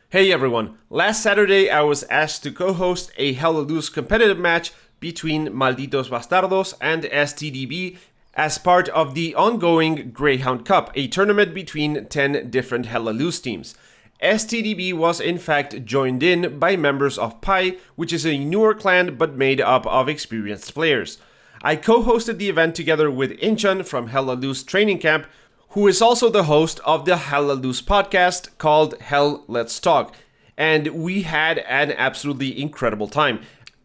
Hey everyone, last Saturday I was asked to co-host a Hell or Loose competitive match between Malditos Bastardos and StDb as part of the ongoing Greyhound Cup, a tournament between 10 different Hell or Loose teams. StDb was in fact joined in by members of Pi, which is a newer clan but made up of experienced players. I co-hosted the event together with Inchun from Hell or Loose Training Camp, who is also the host of the Hell or Loose podcast called Hell Let's Talk, and we had an absolutely incredible time.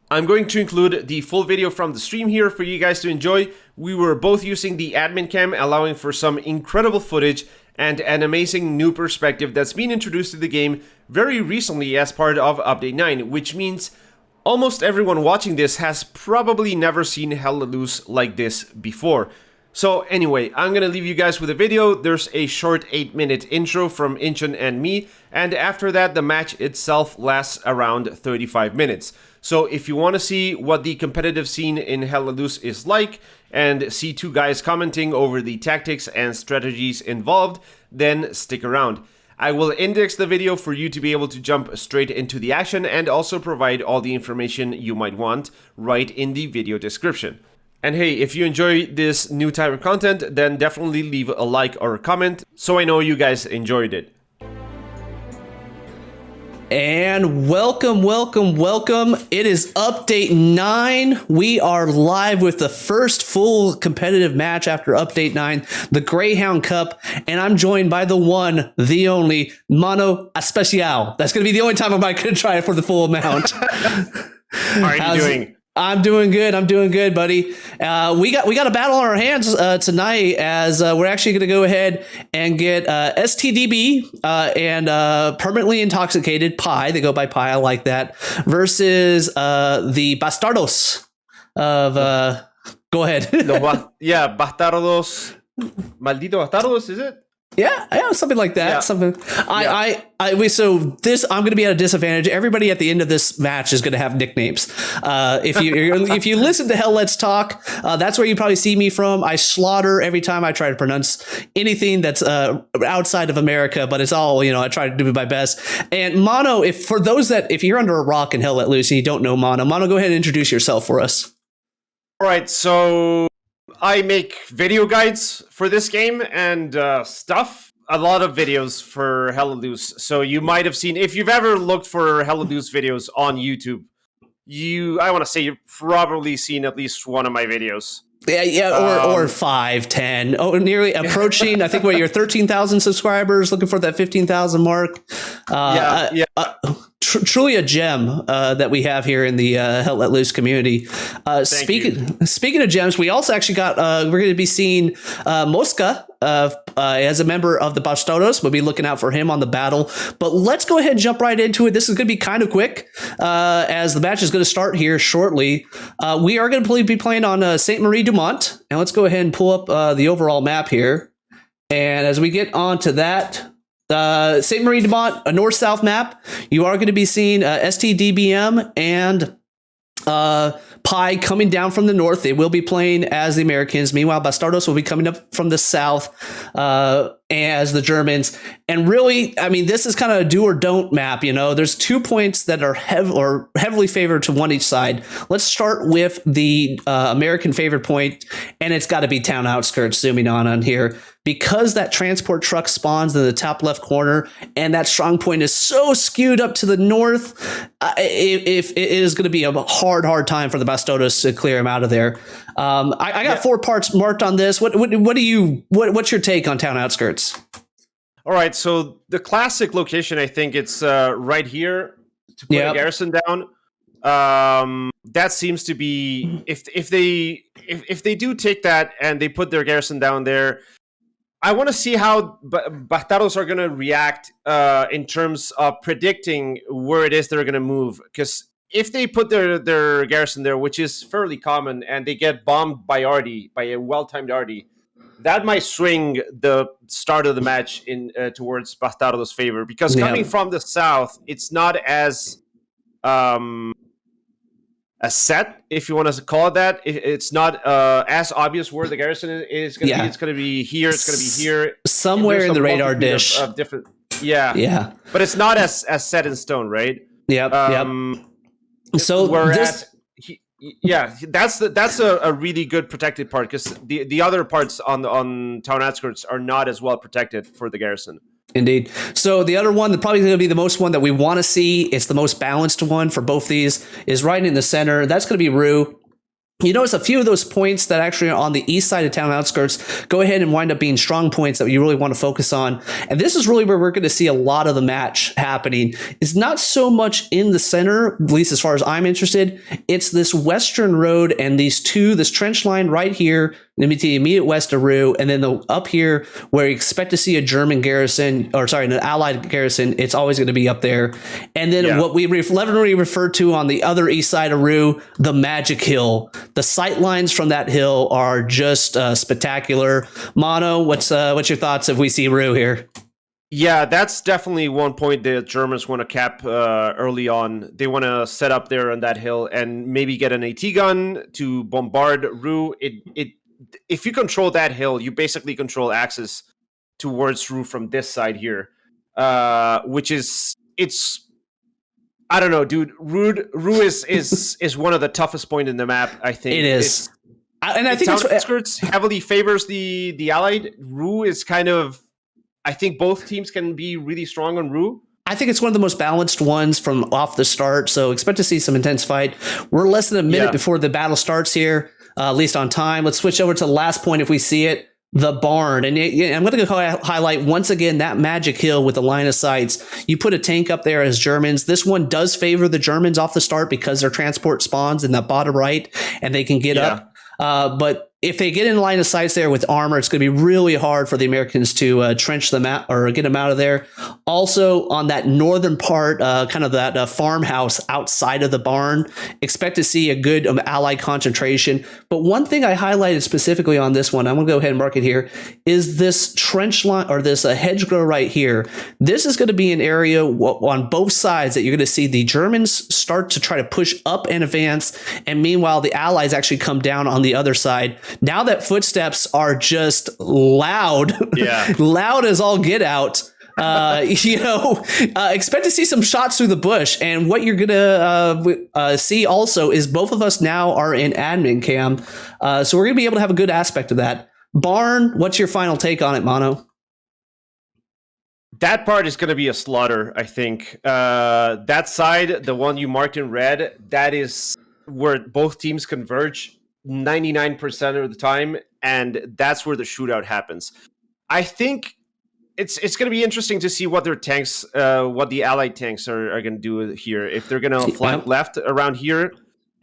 I'm going to include the full video from the stream here for you guys to enjoy. We were both using the admin cam, allowing for some incredible footage and an amazing new perspective that's been introduced to the game very recently as part of Update 9, which means almost everyone watching this has probably never seen Hell or Loose like this before. So anyway, I'm gonna leave you guys with a video. There's a short 8-minute intro from Inchun and me, and after that the match itself lasts around 35 minutes. So if you want to see what the competitive scene in Hell or Loose is like, and see two guys commenting over the tactics and strategies involved, then stick around. I will index the video for you to be able to jump straight into the action and also provide all the information you might want right in the video description. And hey, if you enjoy this new type of content, then definitely leave a like or a comment so I know you guys enjoyed it. And welcome. It is Update 9. We are live with the first full competitive match after Update 9, the Greyhound Cup. And I'm joined by the one, the only, Mano Especial. That's going to be the only time I'm going to try it for the full amount. How are you doing? I'm doing good, buddy. We got a battle on our hands tonight, as we're actually going to go ahead and get StDb and Permanently Intoxicated, Pi. They go by Pi. I like that. Versus the Bastardos of. Go ahead. Yeah, Bastardos. Maldito Bastardos, is it? Yeah, something like that. Yeah. So this, I'm going to be at a disadvantage. Everybody at the end of this match is going to have nicknames. If you listen to Hell Let's Talk, that's where you probably see me from. I slaughter every time I try to pronounce anything that's outside of America, but it's all, I try to do my best. And Mono, if you're under a rock in Hell Let Loose and you don't know Mono, go ahead and introduce yourself for us. All right, so I make video guides for this game and stuff. A lot of videos for Hell or Loose. So you might have seen, if you've ever looked for Hell or Loose videos on YouTube, I want to say you've probably seen at least one of my videos. Or 5, 10. Oh, nearly approaching. I think you're 13,000 subscribers, looking for that 15,000 mark. Truly a gem that we have here in the Hell Let Loose community. Speaking of gems, we also actually got we're going to be seeing Mosca as a member of the Bastardos. We'll be looking out for him on the battle. But let's go ahead and jump right into it. This is going to be kind of quick as the match is going to start here shortly. We are going to be playing on Saint Marie du Mont, and let's go ahead and pull up the overall map here. And as we get on to that. Saint Marie du Mont, a north-south map. You are going to be seeing StDBM and Pi coming down from the north. They will be playing as the Americans. Meanwhile, Bastardos will be coming up from the south as the Germans. And really, I mean, this is kind of a do or don't map. There's 2 points that are heavily favored to one each side. Let's start with the American favorite point, and it's got to be town outskirts. Zooming on here. Because that transport truck spawns in the top left corner and that strong point is so skewed up to the north, it is going to be a hard time for the Bastardos to clear him out of there. I got 4 parts marked on this. What's your take on town outskirts? All right, so the classic location, I think it's right here to put a garrison down. That seems to be if they do take that and they put their garrison down there. I want to see how Bastardos are going to react in terms of predicting where it is they're going to move. Because if they put their garrison there, which is fairly common, and they get bombed by a well-timed Artie, that might swing the start of the match in towards Bastardos' favor. Because coming from the south, it's not as a set, if you want to call it that. It's not as obvious where the garrison is going to be. It's going to be here. It's going to be here. Somewhere in the radar dish. Of different. Yeah. But it's not as set in stone, right? Yep. So whereas that's a really good protected part, because the other parts on town outskirts are not as well protected for the garrison. Indeed. So the other one that probably going to be the most one that we want to see, it's the most balanced one for both these, is right in the center. That's going to be Rue. You notice a few of those points that actually are on the east side of town outskirts go ahead and wind up being strong points that you really want to focus on. And this is really where we're going to see a lot of the match happening. It's not so much in the center, at least as far as I'm interested. It's this western road and this trench line right here, the immediate west of Rue, and then up here where you expect to see a German garrison, an Allied garrison. It's always going to be up there. And then what we lovingly refer to on the other east side of Rue, the Magic Hill. The sight lines from that hill are just spectacular. Mono, what's your thoughts if we see Rue here? Yeah, that's definitely one point the Germans want to cap early on. They want to set up there on that hill and maybe get an AT gun to bombard Rue. If you control that hill, you basically control access towards Rue from this side here, which is I don't know, dude. Rue is one of the toughest point in the map. I think it is, and I think outskirts heavily favors the Allied. Rue is kind of, I think both teams can be really strong on Rue. I think it's one of the most balanced ones from off the start, so expect to see some intense fight. We're less than a minute before the battle starts here, at least on time. Let's switch over to the last point if we see it, the barn. And I'm going to highlight once again that Magic Hill with the line of sights. You put a tank up there as Germans. This one does favor the Germans off the start because their transport spawns in the bottom right and they can get up. But if they get in line of sights there with armor, it's going to be really hard for the Americans to trench them out or get them out of there. Also, on that northern part, kind of that farmhouse outside of the barn, expect to see a good Allied concentration. But one thing I highlighted specifically on this one, I'm going to go ahead and mark it here, is this trench line or this hedgerow right here. This is going to be an area on both sides that you're going to see the Germans start to try to push up and advance, and meanwhile the Allies actually come down on the other side. Now that footsteps are just loud, loud as all get out, expect to see some shots through the bush. And what you're going to see also is both of us now are in admin cam. So we're going to be able to have a good aspect of that. Barn, what's your final take on it, Mono? That part is going to be a slaughter, I think. That side, the one you marked in red, that is where both teams converge 99% of the time, and that's where the shootout happens. I think it's going to be interesting to see what their tanks, what the Allied tanks are going to do here. If they're going to flank left around here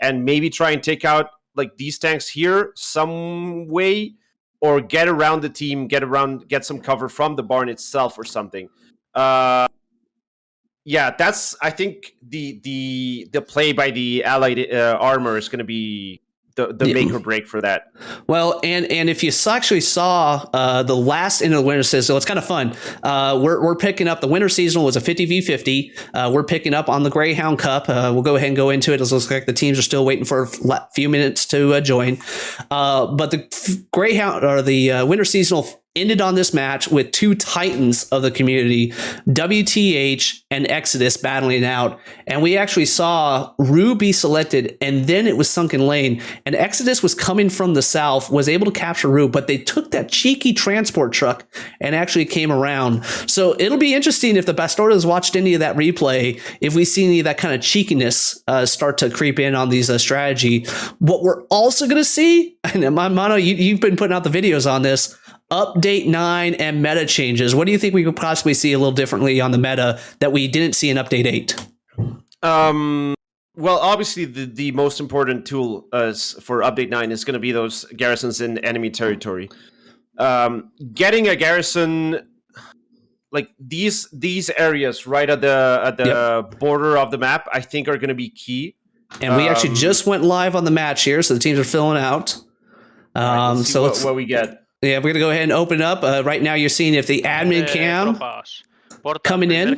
and maybe try and take out like these tanks here some way, or get around the team, get some cover from the barn itself or something. That's, I think the play by the Allied armor is going to be the make or break for that. Well, and if you actually saw the last end of the winter season, so it's kind of fun. We're picking up the winter seasonal was a 50v50. We're picking up on the Greyhound Cup. We'll go ahead and go into it. It looks like the teams are still waiting for a few minutes to join. But the Greyhound or the winter seasonal ended on this match with two titans of the community, WTH and Exodus, battling out. And we actually saw Rue be selected, and then it was sunken lane. And Exodus was coming from the south, was able to capture Rue, but they took that cheeky transport truck and actually came around. So it'll be interesting if the Bastardos watched any of that replay, if we see any of that kind of cheekiness start to creep in on these strategy. What we're also going to see, and Mono, you've been putting out the videos on this, Update 9 and meta changes. What do you think we could possibly see a little differently on the meta that we didn't see in Update 8? Well, obviously the most important tool for Update 9 is going to be those garrisons in enemy territory. Getting a garrison like these areas right at the border of the map, I think are going to be key. And we actually just went live on the match here, so the teams are filling out. So let's see what we get. Yeah, we're going to go ahead and open up. Right now you're seeing if the admin cam coming in.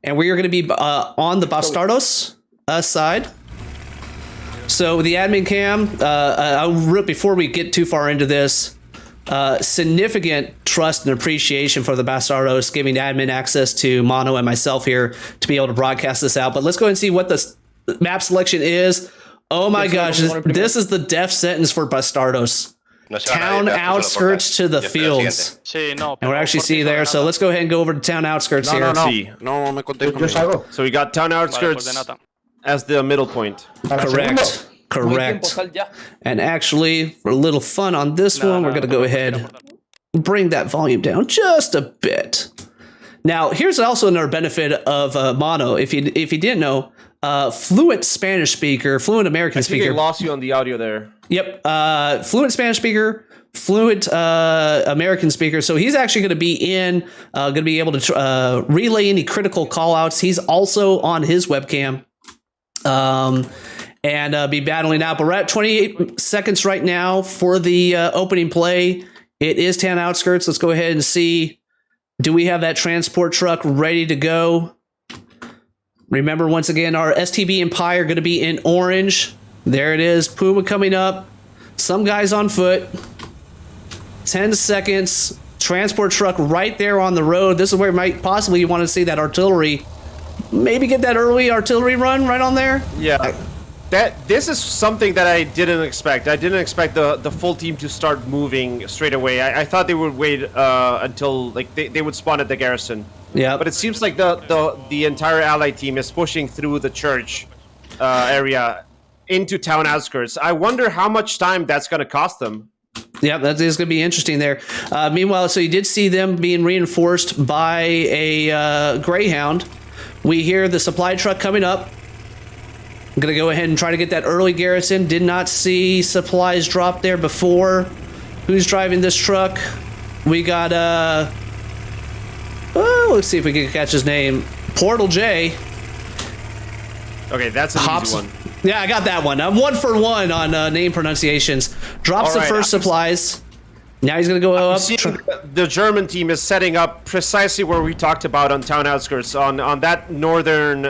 And we are going to be on the Bastardos side. So the admin cam, before we get too far into this, significant trust and appreciation for the Bastardos, giving admin access to Mono and myself here to be able to broadcast this out. But let's go ahead and see what the map selection is. Oh my gosh, this is the death sentence for Bastardos. Town outskirts to the fields. And we're actually see there, so let's go ahead and go over to town outskirts here. So we got town outskirts as the middle point. Correct. And actually, for a little fun on this one, we're going to go ahead and bring that volume down just a bit. Now, here's also another benefit of Mono. If you didn't know, fluent Spanish speaker, fluent American speaker. I think I lost you on the audio there. Yep. Fluent Spanish speaker, fluent American speaker. So he's actually going to be going to be able to relay any critical call outs. He's also on his webcam. And be battling out. But we're at 28 seconds right now for the opening play. It is town outskirts. Let's go ahead and see. Do we have that transport truck ready to go? Remember, once again, our STB Empire going to be in orange. There it is. Puma coming up. Some guys on foot. 10 seconds. Transport truck right there on the road. This is where might possibly you want to see that artillery. Maybe get that early artillery run right on there. Yeah. This is something that I didn't expect. I didn't expect the full team to start moving straight away. I thought they would wait until like they would spawn at the garrison. Yeah. But it seems like the entire allied team is pushing through the church area into town outskirts. I wonder how much time that's going to cost them. Yeah, that is going to be interesting there. Meanwhile, so you did see them being reinforced by a Greyhound. We hear the supply truck coming up. I'm going to go ahead and try to get that early garrison. Did not see supplies drop there before. Who's driving this truck? We got, let's see if we can catch his name. Portal J. Okay, that's an easy one. Yeah, I got that one. I'm 1 for 1 on name pronunciations. Drops the first supplies. Now he's going to go up. The German team is setting up precisely where we talked about on town outskirts, on that northern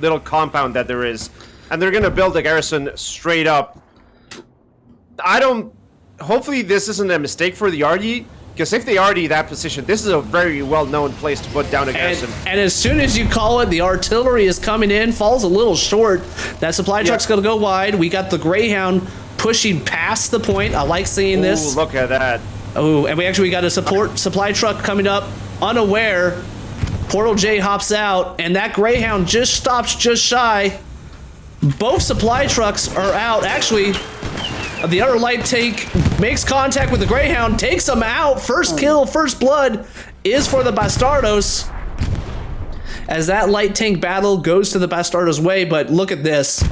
little compound that there is. And they're going to build a garrison straight up. Hopefully this isn't a mistake for the RD, because if they RD that position, this is a very well-known place to put down a garrison. And as soon as you call it, the artillery is coming in, falls a little short. That supply truck's going to go wide. We got the Greyhound pushing past the point. I like seeing this. Ooh, look at that. Oh, and we got a supply truck coming up, unaware. Portal J hops out, and that Greyhound just stops just shy. Both supply trucks are out. Actually, the other light tank makes contact with the Greyhound, takes him out. First kill, first blood is for the Bastardos. As that light tank battle goes to the Bastardos' way, but look at this.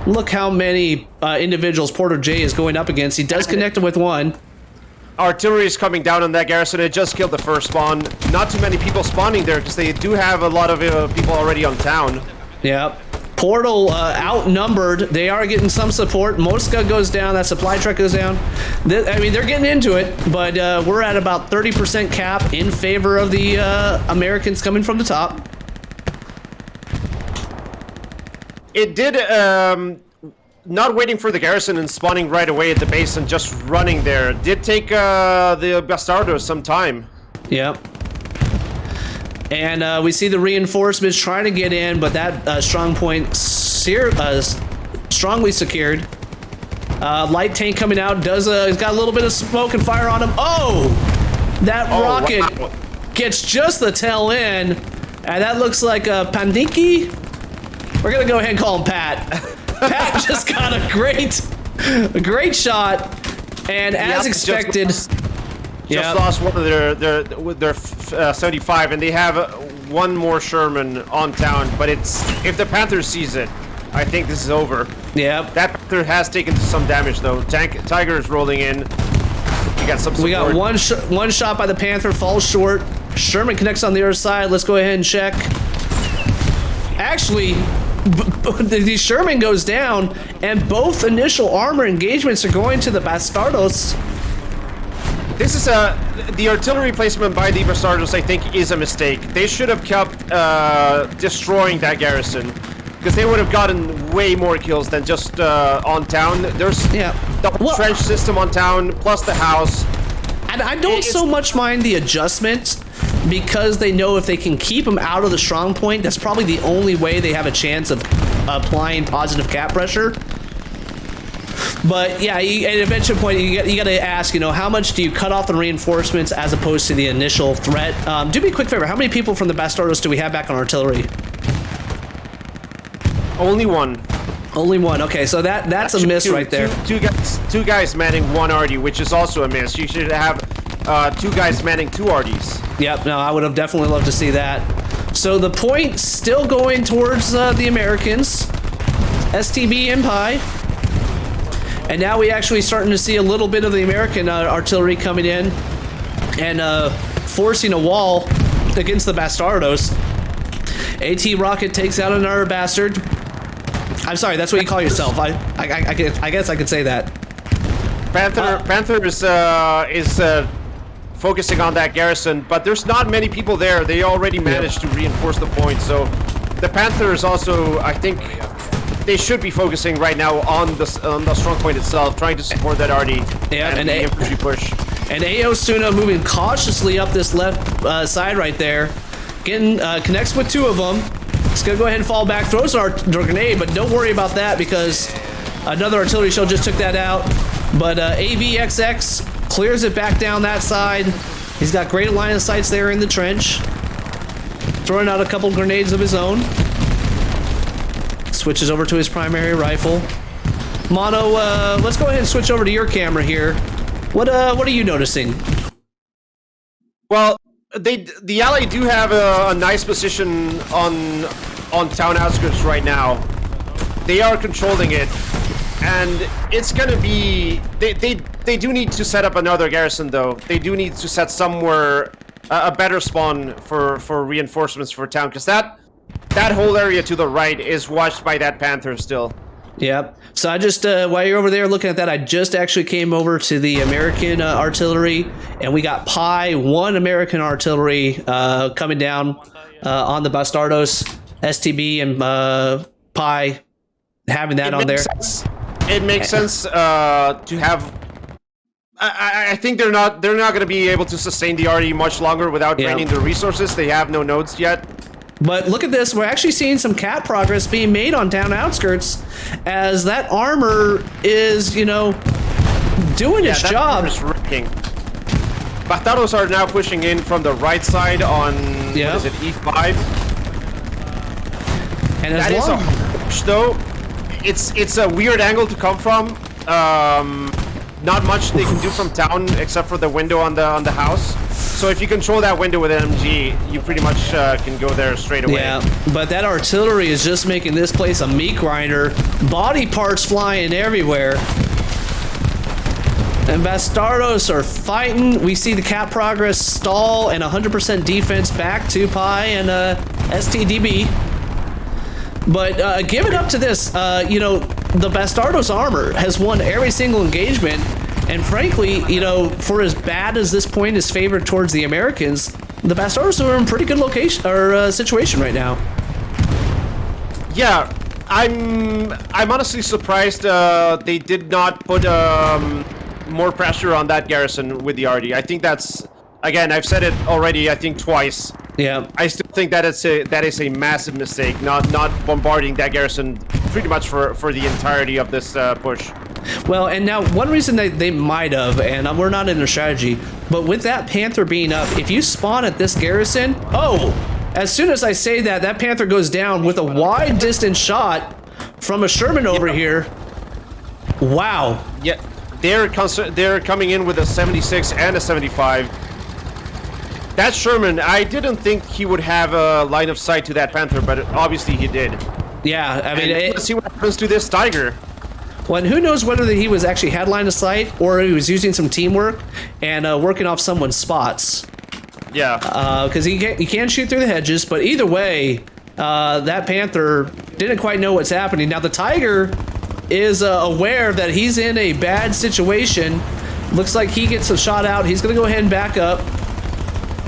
Look how many individuals Portal J is going up against. He does connect him with one. Artillery is coming down on that garrison. It just killed the first spawn. Not too many people spawning there because they do have a lot of people already on town. Yeah. Portal outnumbered. They are getting some support. Mosca goes down. That supply truck goes down. I mean, they're getting into it, but we're at about 30% cap in favor of the Americans coming from the top. It did, not waiting for the garrison and spawning right away at the base and just running there. Did take the Bastardos some time. Yep. And we see the reinforcements trying to get in, but that strong point strongly secured. Light tank coming out, he's got a little bit of smoke and fire on him. Oh! That rocket gets just the tail end, and that looks like a Pandiki. We're gonna go ahead and call him Pat. Pat just got a great shot, and as expected, just lost one of their 75, and they have one more Sherman on town. But if the Panther sees it, I think this is over. Yeah, that Panther has taken some damage though. Tiger is rolling in. We got some support. We got one shot by the Panther, falls short. Sherman connects on the other side. Let's go ahead and check. Actually, the Sherman goes down, and both initial armor engagements are going to the Bastardos. This is the artillery placement by the Bastardos, I think, is a mistake. They should have kept destroying that garrison, because they would have gotten way more kills than just on town. There's the trench system on town, plus the house. I don't so much mind the adjustment because they know if they can keep them out of the strong point, that's probably the only way they have a chance of applying positive cap pressure. But yeah, at a eventual point, you got to ask, how much do you cut off the reinforcements as opposed to the initial threat? Do me a quick favor. How many people from the Bastardos do we have back on artillery? Only one. Only one. Okay, so that's a miss right there. Two guys manning one RD, which is also a miss. You should have 2 guys manning 2 RDs. Yep. No, I would have definitely loved to see that. So the point still going towards the Americans, StB and Pi. And now we actually starting to see a little bit of the American artillery coming in and forcing a wall against the Bastardos. AT Rocket takes out another bastard. I'm sorry, that's what you call yourself. I guess I could say that. Panther is focusing on that garrison, but there's not many people there. They already managed to reinforce the point, so the Panthers also, I think, they should be focusing right now on the strong point itself, trying to support that RD and the infantry push. And AO Suna moving cautiously up this left side right there, getting connects with 2 of them. He's gonna go ahead and fall back, throws our grenade, but don't worry about that because another artillery shell just took that out. But AVXX clears it back down that side. He's got great line of sights there in the trench, throwing out a couple grenades of his own. Switches over to his primary rifle. Mono, let's go ahead and switch over to your camera here. What are you noticing? Well, the Ally do have a nice position on town outskirts right now. They are controlling it, and it's gonna be they do need to set up another garrison though. They do need to set somewhere a better spawn for reinforcements for town, because that whole area to the right is watched by that Panther still. Yep. So I just, while you're over there looking at that, I just actually came over to the American artillery, and we got Pi, 1 American artillery coming down on the Bastardos, StB and Pi having that on there. It makes sense to have. I think they're not going to be able to sustain the RD much longer without draining their resources. They have no nodes yet. But look at this, we're actually seeing some cap progress being made on town outskirts as that armor is, doing its job. Bastardos are now pushing in from the right side on, what is it, E5? And that is a push, though. It's a weird angle to come from. Not much they can do from town except for the window on the house. So if you control that window with an MG, you pretty much can go there straight away. Yeah, but that artillery is just making this place a meat grinder. Body parts flying everywhere. And Bastardos are fighting. We see the cap progress stall and 100% defense back to Pi and StDb. But give it up to this. The Bastardos armor has won every single engagement. And frankly, for as bad as this point is favored towards the Americans, the Bastardos are in pretty good location or situation right now. Yeah, I'm honestly surprised they did not put more pressure on that garrison with the RD. I think that's, again, I've said it already, I think twice. Yeah. I still think that is a massive mistake, not bombarding that garrison pretty much for the entirety of this push. Well, and now one reason they might have, and we're not in their strategy, but with that Panther being up, if you spawn at this garrison, as soon as I say that, that Panther goes down with a wide distance shot from a Sherman over here. Wow. Yeah, they're coming in with a 76 and a 75. That Sherman, I didn't think he would have a line of sight to that Panther, but obviously he did. Yeah, I mean, let's see what happens to this Tiger. Well, and who knows whether he was actually had line of sight or he was using some teamwork and working off someone's spots. Yeah. Because he can shoot through the hedges, but either way, that Panther didn't quite know what's happening. Now, the Tiger is aware that he's in a bad situation. Looks like he gets a shot out. He's going to go ahead and back up.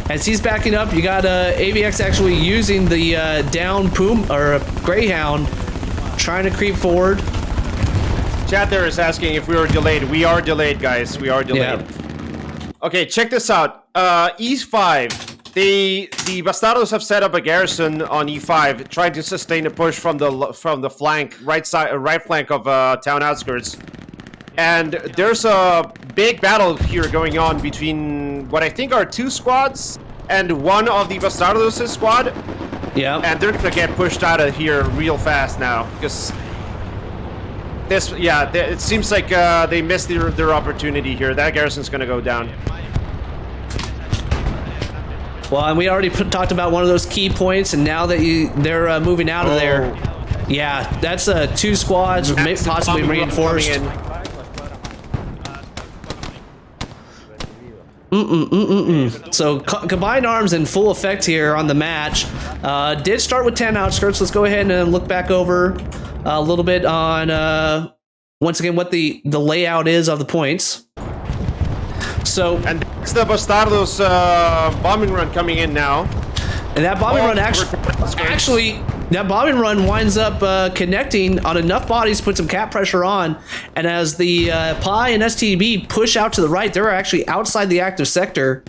As he's backing up, you got AVX actually using the down Greyhound, trying to creep forward. Chat there is asking if we were delayed. We are delayed, guys. We are delayed. Yeah. Okay, check this out. E5. The Bastardos have set up a garrison on E5, trying to sustain a push from the flank, right flank of town outskirts. And there's a big battle here going on between what I think are 2 squads and one of the Bastardos' squad. Yeah. And they're gonna get pushed out of here real fast now because it seems like they missed their opportunity here. That garrison's gonna go down. Well, and we already talked about one of those key points, and now that they're moving out of there, yeah, that's 2 squads, possibly reinforced. So combined arms in full effect here on the match. Did start with 10 outskirts. Let's go ahead and look back over a little bit on once again what the layout is of the points. So and it's the Bastardos bombing run coming in now. And that bombing run actually that bombing run winds up connecting on enough bodies to put some cap pressure on. And as the Pi and StDb push out to the right, they're actually outside the active sector.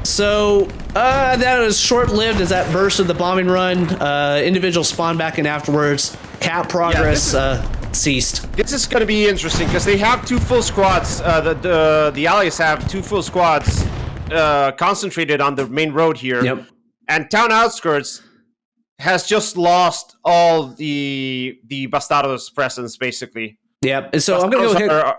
So that was short-lived as that burst of the bombing run. Individuals spawn back in afterwards. Cap progress ceased. This is going to be interesting because they have 2 full squads. The allies have 2 full squads concentrated on the main road here. Yep. And town outskirts has just lost all the Bastardos presence, basically. Yep. And so I'm going to go ahead.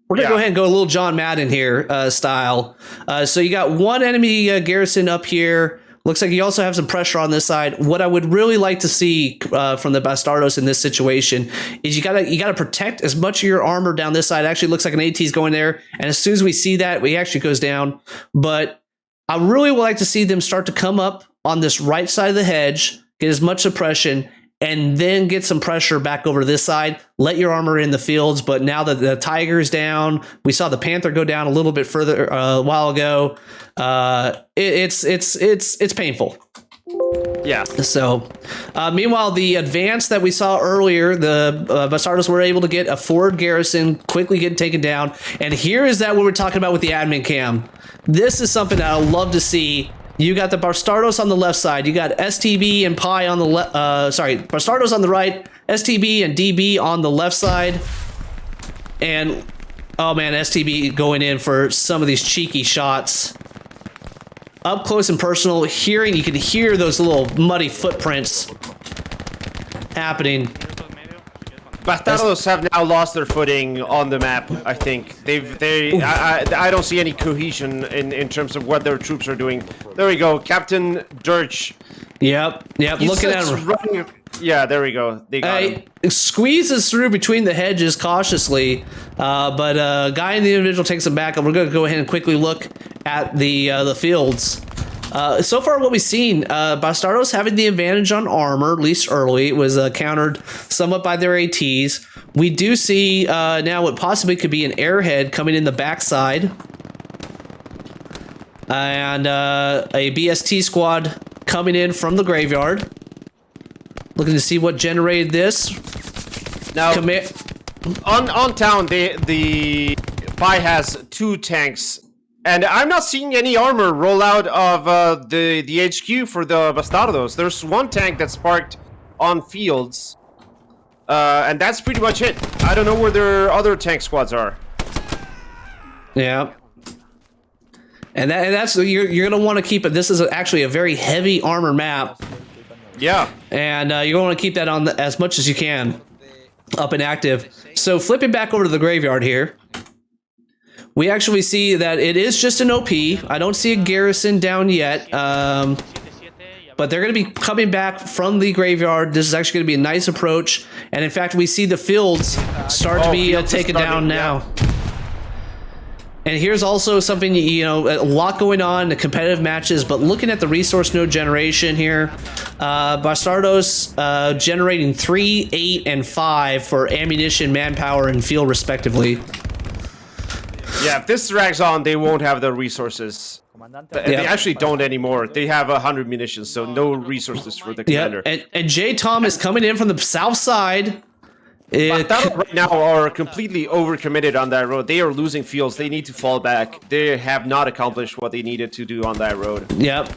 We're going to go ahead and go a little John Madden here style. So you got one enemy garrison up here. Looks like you also have some pressure on this side. What I would really like to see from the Bastardos in this situation is you gotta protect as much of your armor down this side. It actually looks like an AT is going there, and as soon as we see that, it actually goes down. But I really would like to see them start to come up on this right side of the hedge, get as much suppression, and then get some pressure back over to this side. Let your armor in the fields. But now that the Tiger's down, we saw the Panther go down a little bit further a while ago. It's painful. Yeah. So, meanwhile, the advance that we saw earlier, the Bastardos were able to get a forward garrison, quickly getting taken down. And here is that what we're talking about with the admin cam. This is something that I love to see. You got the Bastardos on the left side. You got STB and Pi on the left. Bastardos on the right. STB and DB on the left side. And, oh man, STB going in for some of these cheeky shots. Up close and personal, you can hear those little muddy footprints happening. Bastardos have now lost their footing on the map. I think I don't see any cohesion in terms of what their troops are doing. There we go, Captain Dirch. Yep. Looking at him. Running. Yeah, there we go. They got him. Squeezes through between the hedges cautiously, but guy in the individual takes him back, and we're going to go ahead and quickly look at the fields. So far, what we've seen, Bastardos having the advantage on armor, at least early. It was countered somewhat by their ATs. We do see now what possibly could be an airhead coming in the backside. And a BST squad coming in from the graveyard. Looking to see what generated this. Now, on town, the Pi has 2 tanks. And I'm not seeing any armor roll out of the HQ for the Bastardos. There's 1 tank that's parked on fields. And that's pretty much it. I don't know where their other tank squads are. Yeah. And that's you're going to want to keep it. This is actually a very heavy armor map. Yeah. And you're going to keep that on as much as you can up and active. So flipping back over to the graveyard here. We actually see that it is just an OP. I don't see a garrison down yet. But they're going to be coming back from the graveyard. This is actually going to be a nice approach. And in fact, we see the fields start to be taken down now. And here's also something, a lot going on in the competitive matches, but looking at the resource node generation here, Bastardos generating 3, 8, and 5 for ammunition, manpower, and fuel respectively. Yeah, if this drags on, they won't have the resources. They actually don't anymore. They have 100 munitions, so no resources for the commander. And J. Tom is coming in from the south side. Bastardos right now are completely overcommitted on that road. They are losing fields. They need to fall back. They have not accomplished what they needed to do on that road. Yep.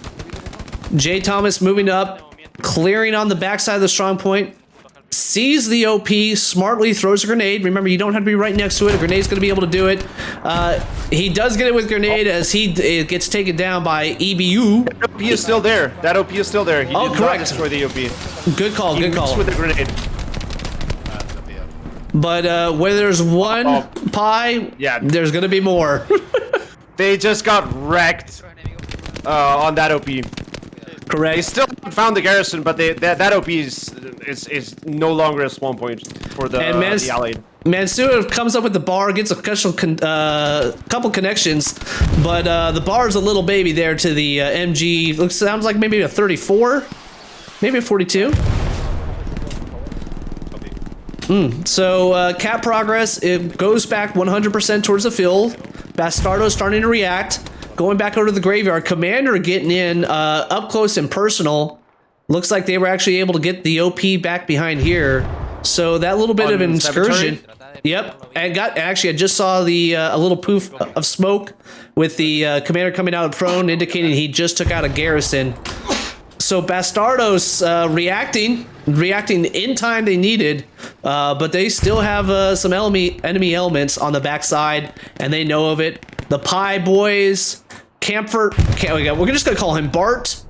J. Thomas moving up, clearing on the backside of the strong point. Sees the OP, smartly throws a grenade. Remember, you don't have to be right next to it. A grenade's going to be able to do it. He does get it with grenade as he gets taken down by EBU. That OP is still there. That OP is still there. He did not destroy the OP. Good call, good call. With the grenade. But where there's one pie, there's going to be more. They just got wrecked on that OP. Correct. They still found the garrison, but that OP is no longer a spawn point for the allied. Mansour comes up with the bar, gets a couple connections, but the bar is a little baby there to the MG. Sounds like maybe a 34, maybe a 42. So cap progress, it goes back 100% towards the field. Bastardo starting to react. Going back over to the graveyard. Commander getting in up close and personal. Looks like they were actually able to get the OP back behind here. So that little bit of an excursion. Yep. And actually, I just saw the a little poof of smoke with the commander coming out of prone, indicating he just took out a garrison. So Bastardos reacting in time they needed, but they still have some enemy elements on the backside, and they know of it. The Pie Boys, Camphor, we're just gonna call him Bart,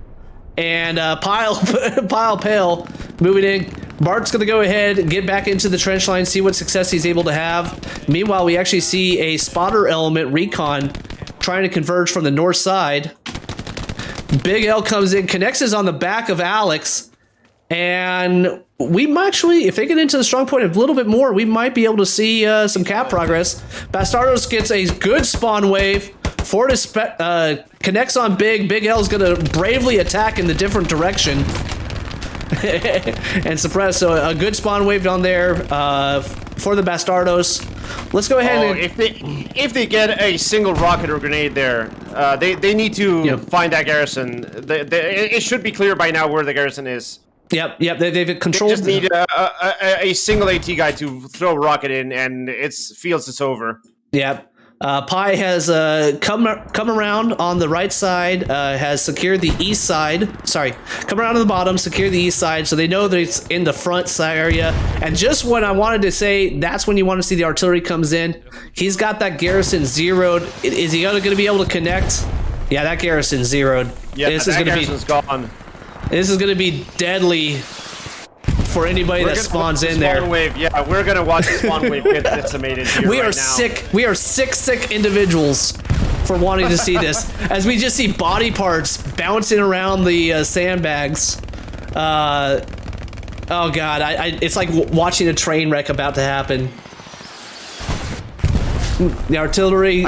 and Pile Pale moving in. Bart's gonna go ahead and get back into the trench line, see what success he's able to have. Meanwhile, we actually see a spotter element, Recon, trying to converge from the north side. Big L comes in, connects us on the back of Alex, and we might actually, if they get into the strong point a little bit more, we might be able to see some cap progress. Bastardos gets a good spawn wave. Fortis connects on Big. Big L is going to bravely attack in the different direction and suppress. So a good spawn wave down there for the Bastardos. Let's go ahead and... If they get a single rocket or grenade there, they need to find that garrison. It should be clear by now where the garrison is. Yep, they've controlled... They just need a single AT guy to throw a rocket in, and it's over. Yep. Pi has come around on the right side, has secured the east side. Sorry, come around on the bottom, secure the east side, so they know that it's in the front side area. And just when I wanted to say, that's when you want to see the artillery comes in. He's got that garrison zeroed. Is he going to be able to connect? Yeah, that garrison zeroed. Yeah, that garrison's gone. This is going to be deadly for anybody that spawns in there. Wave. Yeah, we're gonna watch the spawn wave get decimated here We are sick. We are sick individuals for wanting to see this, as we just see body parts bouncing around the sandbags. Oh god, it's like watching a train wreck about to happen. The artillery.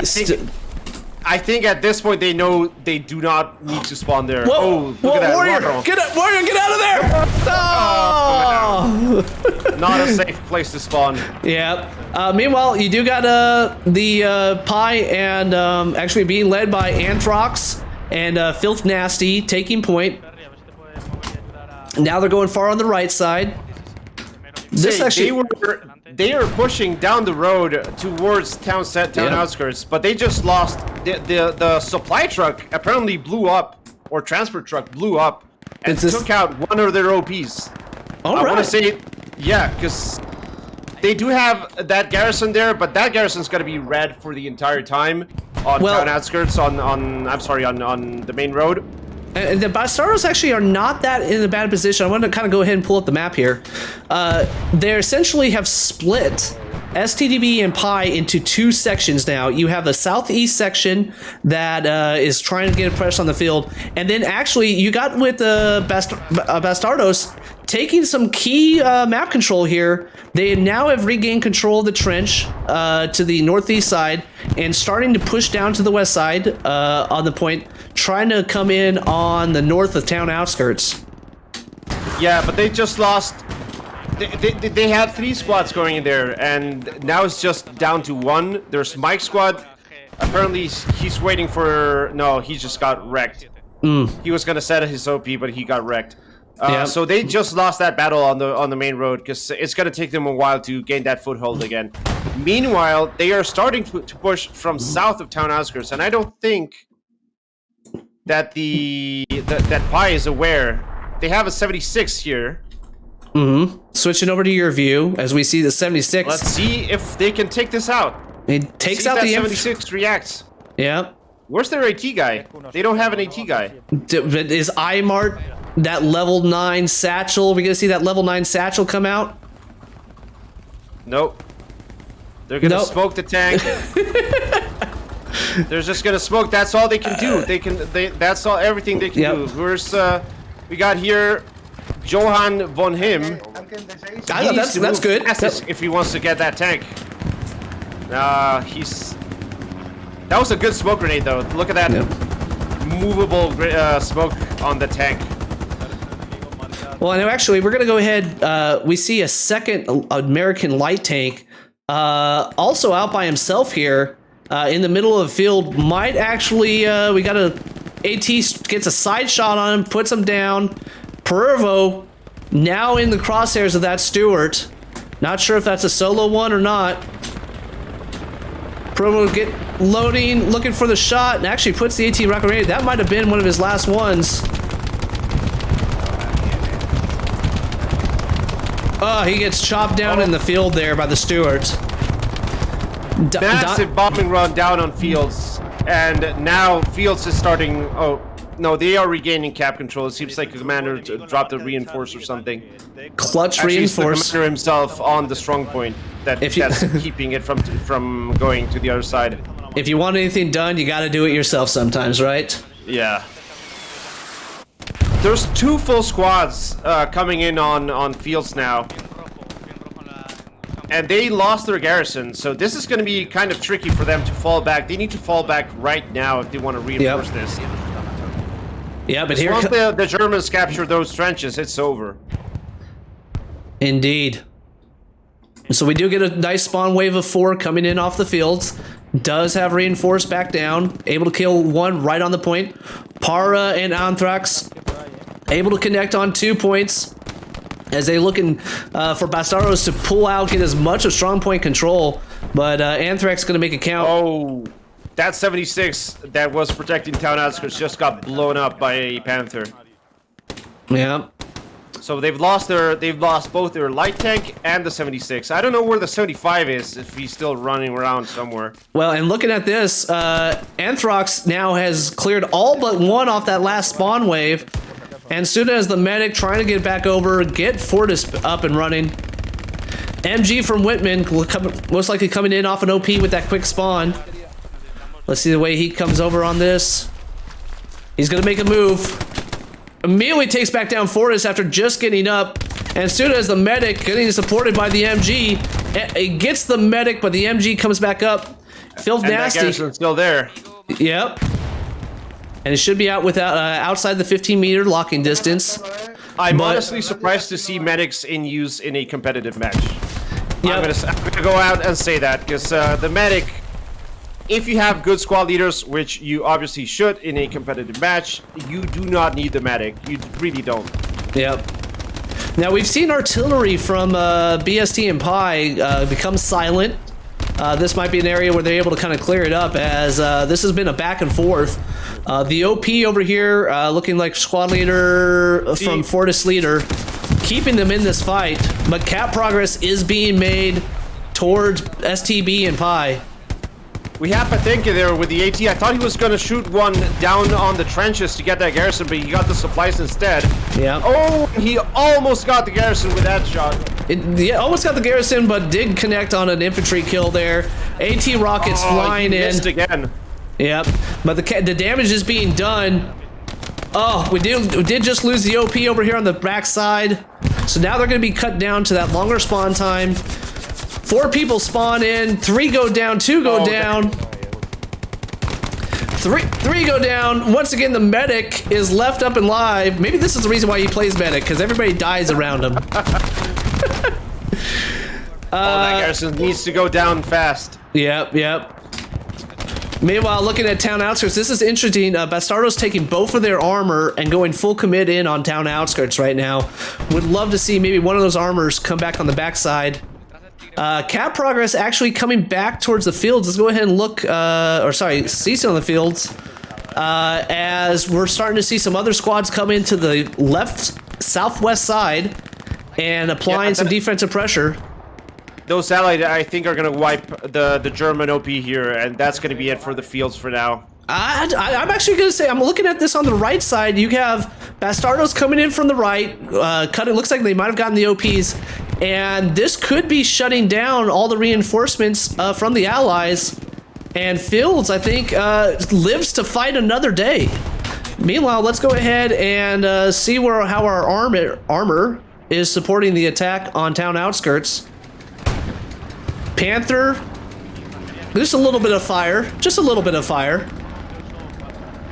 I think at this point they know they do not need to spawn there. Whoa, oh, look at that. Warrior! Warrior, get out of there! Oh! Not a safe place to spawn. Yeah. Meanwhile, you do got the Pie and actually being led by Anthrox and Filth Nasty taking point. Now they're going far on the right side. They are pushing down the road towards town outskirts, but they just lost the supply truck. Apparently blew up, or transport truck blew up, and took out one of their OPs. I want to say, yeah, because they do have that garrison there, but that garrison's got to be red for the entire time on town outskirts. On the main road. And the Bastardos actually are not that in a bad position. I want to kind of go ahead and pull up the map here. They essentially have split StDb and Pi into two sections now. You have the southeast section that is trying to get a press on the field. And then actually you got with the Bastardos taking some key map control here. They now have regained control of the trench to the northeast side and starting to push down to the west side on the point, trying to come in on the north of town outskirts. Yeah, but they just lost. They had 3 squads going in there, and now it's just down to 1. There's Mike's squad. Apparently, he's waiting for... No, he just got wrecked. He was going to set his OP, but he got wrecked. So they just lost that battle on the main road because it's going to take them a while to gain that foothold again. Meanwhile, they are starting to push from south of town outskirts, and I don't think that that Pi is aware. They have a 76 here. Switching over to your view as we see the 76. Let's see if they can take this out. It takes out the 76 reacts. Yeah. Where's their AT guy? They don't have an AT guy. Is IMART that level 9 satchel? We gonna see that level 9 satchel come out? Nope. They're gonna smoke the tank. They're just gonna smoke. That's all they can do. That's all. Everything they can do. Where's we got here? Johan von Him. That's good. If he wants to get that tank. That was a good smoke grenade, though. Look at that movable smoke on the tank. Well, and actually, we're going to go ahead. We see a second American light tank also out by himself here in the middle of the field. Might actually, we got AT gets a side shot on him, puts him down. Pervo now in the crosshairs of that Stewart. Not sure if that's a solo one or not. Pervo get loading, looking for the shot, and actually puts the AT rocket grenade. That might have been one of his last ones. Oh, he gets chopped down in the field there by the Stewart. Massive bombing run down on Fields, and now Fields is starting. Oh no, they are regaining cap control. It seems like the commander dropped a reinforce or something. Clutch reinforce. The commander himself on the strong point that's keeping it from going to the other side. If you want anything done, you got to do it yourself sometimes, right? Yeah. There's 2 full squads coming in on Fields now. And they lost their garrison, so this is going to be kind of tricky for them to fall back. They need to fall back right now if they want to reinforce this. Yeah, but here once the Germans capture those trenches, it's over. Indeed. So we do get a nice spawn wave of 4 coming in off the fields. Does have reinforced back down. Able to kill 1 right on the point. Para and Anthrax able to connect on 2 points as they looking for Bastardos to pull out, get as much of strong point control. But Anthrax going to make a count. Oh, that 76 that was protecting town outskirts just got blown up by a Panther. Yeah. So they've lost both their light tank and the 76. I don't know where the 75 is, if he's still running around somewhere. Well, and looking at this, Anthrax now has cleared all but 1 off that last spawn wave. And soon as the medic trying to get back over, get Fortis up and running. MG from Whitman will most likely coming in off an OP with that quick spawn. Let's see the way he comes over on this. He's going to make a move. Immediately takes back down Fortis after just getting up. And as soon as the medic getting supported by the MG, it gets the medic, but the MG comes back up. Feels nasty. That garrison's still there. Yep. And it should be out without outside the 15-meter locking distance. I'm honestly surprised to see medics in use in a competitive match. Yep. I'm gonna go out and say that because the medic, if you have good squad leaders, which you obviously should in a competitive match, you do not need the medic. You really don't. Yep. Now we've seen artillery from BST and Pi become silent. This might be an area where they're able to kind of clear it up, as this has been a back and forth. The OP over here looking like squad leader from Fortis leader, keeping them in this fight, but cap progress is being made towards StB and Pi. We have Patenka there with the AT. I thought he was going to shoot one down on the trenches to get that garrison, but he got the supplies instead. Yeah. Oh, he almost got the garrison with that shot. Almost got the garrison, but did connect on an infantry kill there. AT rockets flying in. Missed again. Yep. But the damage is being done. Oh, we did just lose the OP over here on the backside. So now they're going to be cut down to that longer spawn time. 4 people spawn in, 3 go down, 2 go down. 3 go down. Once again, the medic is left up and live. Maybe this is the reason why he plays medic, because everybody dies around him. That garrison needs to go down fast. Yep. Meanwhile, looking at town outskirts, this is interesting. Bastardo's taking both of their armor and going full commit in on town outskirts right now. Would love to see maybe one of those armors come back on the backside. Cap progress actually coming back towards the fields. Let's go ahead and look, CC on the fields. As we're starting to see some other squads come into the left southwest side and applying some defensive pressure. Those allied, I think, are going to wipe the German OP here, and that's going to be it for the fields for now. I'm actually going to say, I'm looking at this on the right side. You have Bastardos coming in from the right. It looks like they might have gotten the OPs. And this could be shutting down all the reinforcements from the Allies. And Fields, I think, lives to fight another day. Meanwhile, let's go ahead and see how our armor is supporting the attack on town outskirts. Panther, just a little bit of fire. Just a little bit of fire.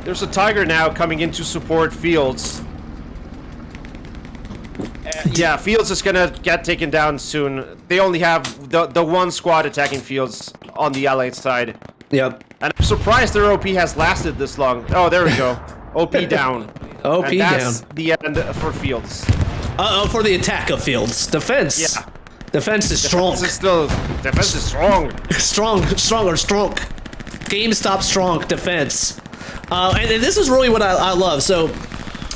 There's a Tiger now coming in to support Fields. Yeah, Fields is gonna get taken down soon. They only have the one squad attacking Fields on the Allied side. Yep. And I'm surprised their OP has lasted this long. Oh, there we go. OP down. OP and that's down. The end for Fields. For the attack of Fields. Defense. Yeah. Defense is strong. Defense is strong. Strong. GameStop strong defense. And this is really what I love. So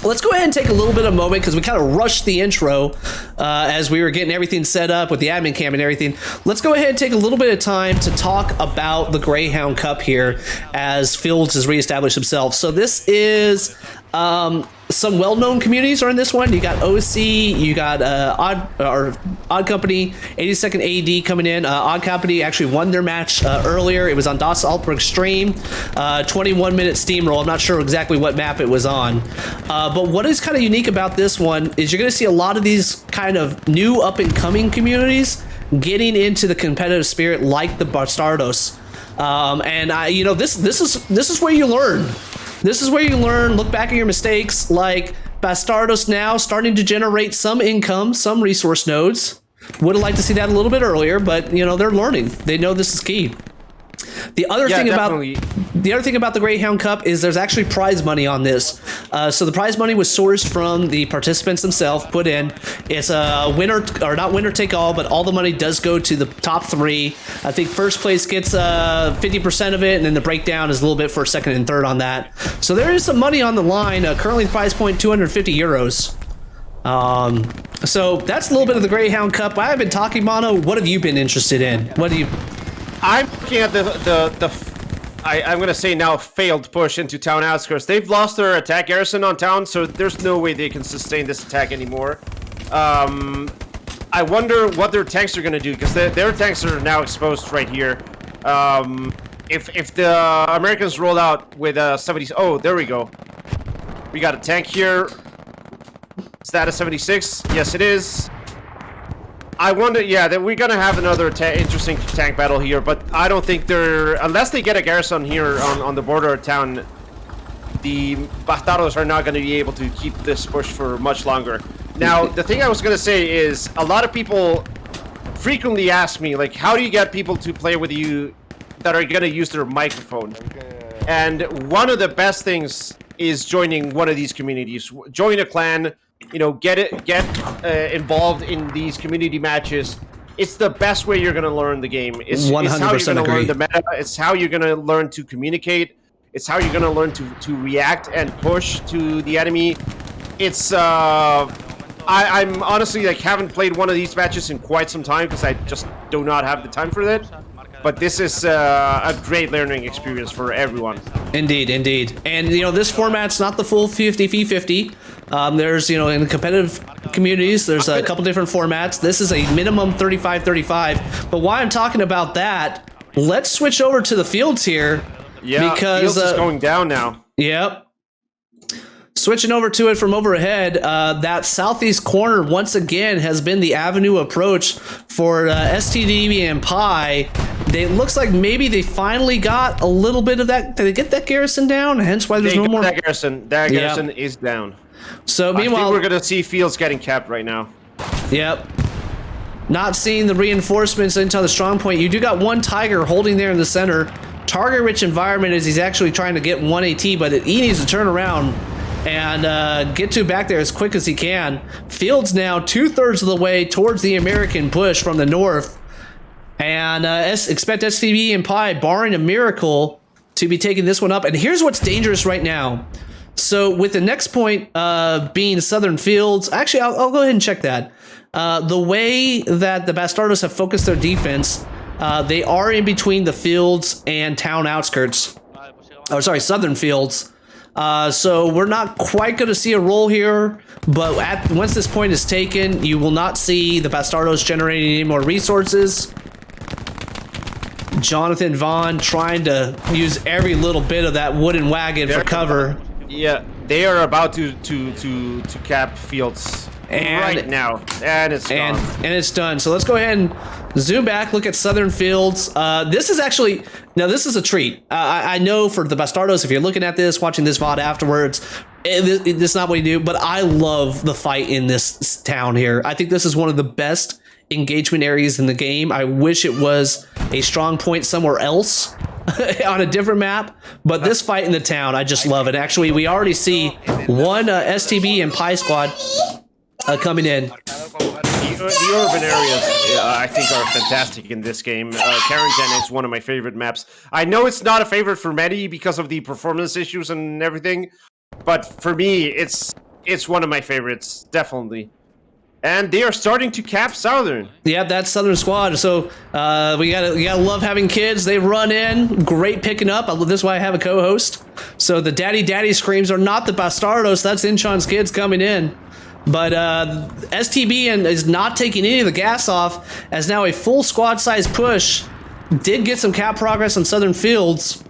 let's go ahead and take a little bit of a moment because we kind of rushed the intro as we were getting everything set up with the admin cam and everything. Let's go ahead and take a little bit of time to talk about the Greyhound Cup here as Fields has reestablished himself. So this is some well-known communities are in this one. You got OC, you got Odd Company, 82nd AD coming in. Odd Company actually won their match earlier. It was on Das Altberg stream, 21-minute steamroll. I'm not sure exactly what map it was on. But what is kind of unique about this one is you're going to see a lot of these kind of new up-and-coming communities getting into the competitive spirit like the Bastardos. This is where you learn. This is where you learn, look back at your mistakes, like Bastardos now starting to generate some income, some resource nodes. Would have liked to see that a little bit earlier, but, they're learning. They know this is key. The other thing about the Greyhound Cup is there's actually prize money on this. So the prize money was sourced from the participants themselves, put in. It's a winner, or not winner take all, but all the money does go to the top 3. I think first place gets 50% of it, and then the breakdown is a little bit for second and third on that. So there is some money on the line. Currently the prize point 250 euros. So that's a little bit of the Greyhound Cup. I've been talking, Mono. What have you been interested in? What do you... I'm looking at I'm gonna say now failed push into town outskirts. They've lost their attack garrison on town, so there's no way they can sustain this attack anymore. I wonder what their tanks are gonna do, because their tanks are now exposed right here. If the Americans roll out with 70s, oh, there we go. We got a tank here. Is that a 76? Yes, it is. I wonder, yeah, that we're gonna have another interesting tank battle here, but I don't think unless they get a garrison here on the border of town, the Bastardos are not gonna be able to keep this push for much longer. Now, the thing I was gonna say is, a lot of people frequently ask me, like, how do you get people to play with you that are gonna use their microphone? And one of the best things is joining one of these communities. Join a clan. Get involved in these community matches. It's the best way you're going to learn the game. It's 100% how you're going to agree. learn the meta. It's how you're going to learn to communicate. It's how you're going to learn to react and push to the enemy. It's I'm honestly haven't played one of these matches in quite some time because I just do not have the time for that. But this is a great learning experience for everyone. Indeed. And, this format's not the full 50v50. There's, in the competitive communities, there's a couple different formats. This is a minimum 35-35. But while I'm talking about that, let's switch over to the fields here. Yeah, because fields is going down now. Yep. Switching over to it from overhead, that southeast corner once again has been the avenue approach for StDb and Pi. It looks like maybe they finally got a little bit of that. Did they get that garrison down? Hence why there's no more. That garrison is down. So meanwhile, I think we're gonna see Fields getting capped right now. Yep. Not seeing the reinforcements into the strong point. You do got one Tiger holding there in the center. target-rich environment as he's actually trying to get 1 AT, but he needs to turn around and get to back there as quick as he can. Fields now 2/3 of the way towards the American push from the north. And expect StDb and Pi, barring a miracle, to be taking this one up. And here's what's dangerous right now. So with the next point being Southern Fields, actually, I'll go ahead and check that. The way that the Bastardos have focused their defense, they are in between the fields and town outskirts. Oh, sorry, Southern Fields. So we're not quite going to see a roll here, but once this point is taken, you will not see the Bastardos generating any more resources. Jonathan Vaughn trying to use every little bit of that wooden wagon for cover. Yeah, they are about to cap Fields right now, and it's gone. And it's done. So let's go ahead and zoom back, look at Southern Fields. This is actually, now this is a treat. I know for the Bastardos, if you're looking at this, watching this VOD afterwards, this is not what you do, but I love the fight in this town here. I think this is one of the best engagement areas in the game. I wish it was a strong point somewhere else on a different map, but this fight in the town, I just love it. Actually, we already see one StB and Pi squad coming in. The urban areas, I think, are fantastic in this game. Carrington is one of my favorite maps. I know it's not a favorite for many because of the performance issues and everything, but for me, it's one of my favorites, definitely. And they are starting to cap Southern. Yeah, that's Southern squad. So we gotta love having kids. They run in, great picking up. This is why I have a co-host. So the daddy screams are not the Bastardos. That's Inchon's kids coming in. But STB is not taking any of the gas off, as now a full squad size push did get some cap progress on Southern Fields,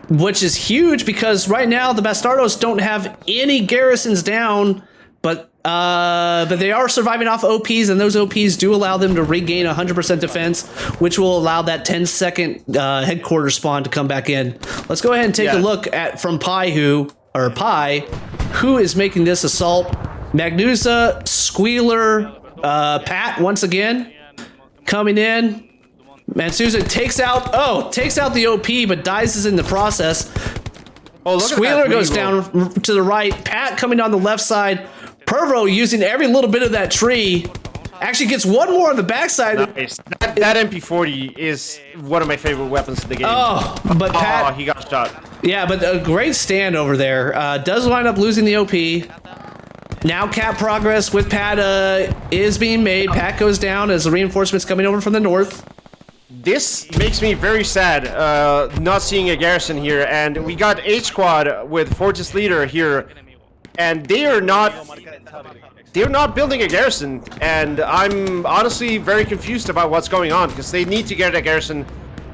which is huge because right now the Bastardos don't have any garrisons down, but they are surviving off OPs, and those OPs do allow them to regain 100% defense, which will allow that 10-second headquarters spawn to come back in. Let's go ahead and take a look at from Pi, who is making this assault. Magnusa, Squealer, Pat once again coming in. Mansusa takes out the OP, but dies in the process. Oh, look Squealer at that goes down to the right. Pat coming on the left side. Pervo using every little bit of that tree. Actually gets one more on the backside. Nice. That MP40 is one of my favorite weapons in the game. Oh, but Pat... he got shot. Yeah, but a great stand over there. Does wind up losing the OP. Now cap progress with Pat is being made. Pat goes down as the reinforcements coming over from the north. This makes me very sad, not seeing a garrison here. And we got H Squad with Fortis Leader here. And they're not building a garrison, and I'm honestly very confused about what's going on because they need to get a garrison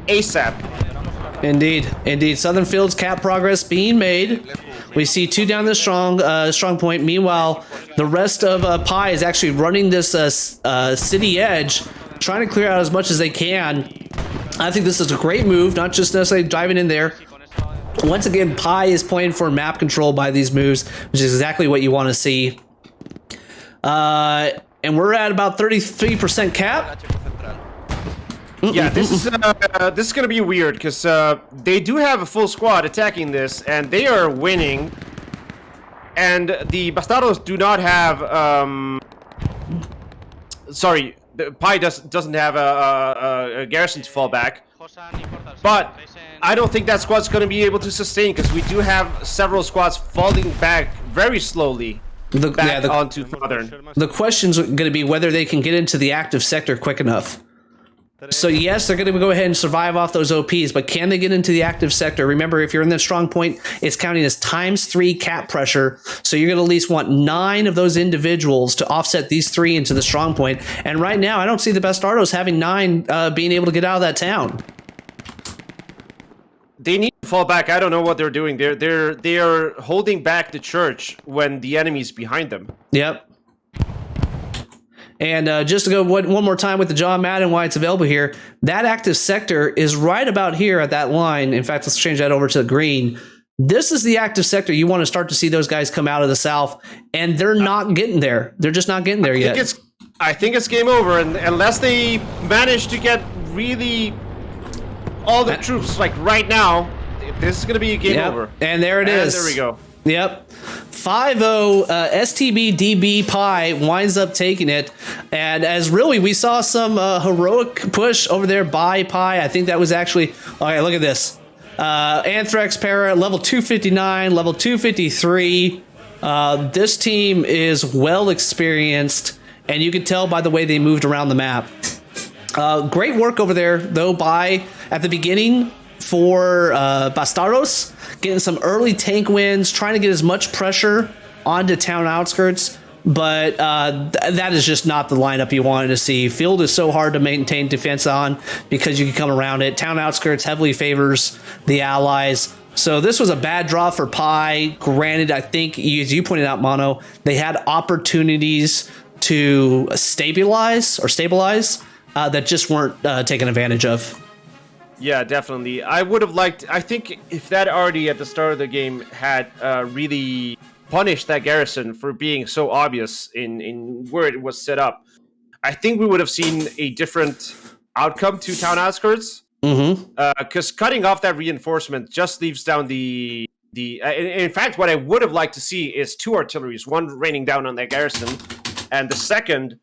ASAP. Indeed. Southern Fields cap progress being made. We see 2 down the strong point. Meanwhile, the rest of Pi is actually running this city edge, trying to clear out as much as they can. I think this is a great move, not just necessarily diving in there. Once again, Pi is playing for map control by these moves, which is exactly what you want to see. And we're at about 33% cap. Yeah, this is gonna be weird because they do have a full squad attacking this, and they are winning. And the Bastardos do not have. Sorry, the Pi doesn't have a garrison to fall back. But I don't think that squad's going to be able to sustain because we do have several squads falling back very slowly onto Southern. The question's going to be whether they can get into the active sector quick enough. So yes, they're going to go ahead and survive off those OPs, but can they get into the active sector? Remember, if you're in the strong point, it's counting as ×3 cap pressure. So you're going to at least want 9 of those individuals to offset these 3 into the strong point. And right now, I don't see the Bastardos having 9 being able to get out of that town. They need to fall back. I don't know what they're doing. They are holding back the church when the enemy's behind them. Yep. And just to go one more time with the John Madden, why it's available here, that active sector is right about here at that line. In fact, let's change that over to green. This is the active sector. You want to start to see those guys come out of the south, and they're not getting there. They're just not getting there yet. I think it's game over, and unless they manage to get really all the troops like right now. This is going to be a game over. And there it is. There we go. Yep. 5-0, StB DB Pi winds up taking it. And as really, we saw some heroic push over there by Pi. I think that was actually, okay, look at this. Anthrax Para, level 259, level 253. This team is well experienced, and you can tell by the way they moved around the map. Great work over there, though, at the beginning for Bastardos, getting some early tank wins, trying to get as much pressure onto town outskirts, but that is just not the lineup you wanted to see. Field is so hard to maintain defense on because you can come around it. Town outskirts heavily favors the allies. So this was a bad draw for Pi. Granted, I think, as you pointed out, Mono, they had opportunities to stabilize that just weren't taken advantage of. Yeah, definitely. I would have liked... I think if that already at the start of the game had really punished that garrison for being so obvious in where it was set up, I think we would have seen a different outcome to town outskirts. Because cutting off that reinforcement just leaves down the... in fact, what I would have liked to see is 2 artilleries, one raining down on that garrison, and the second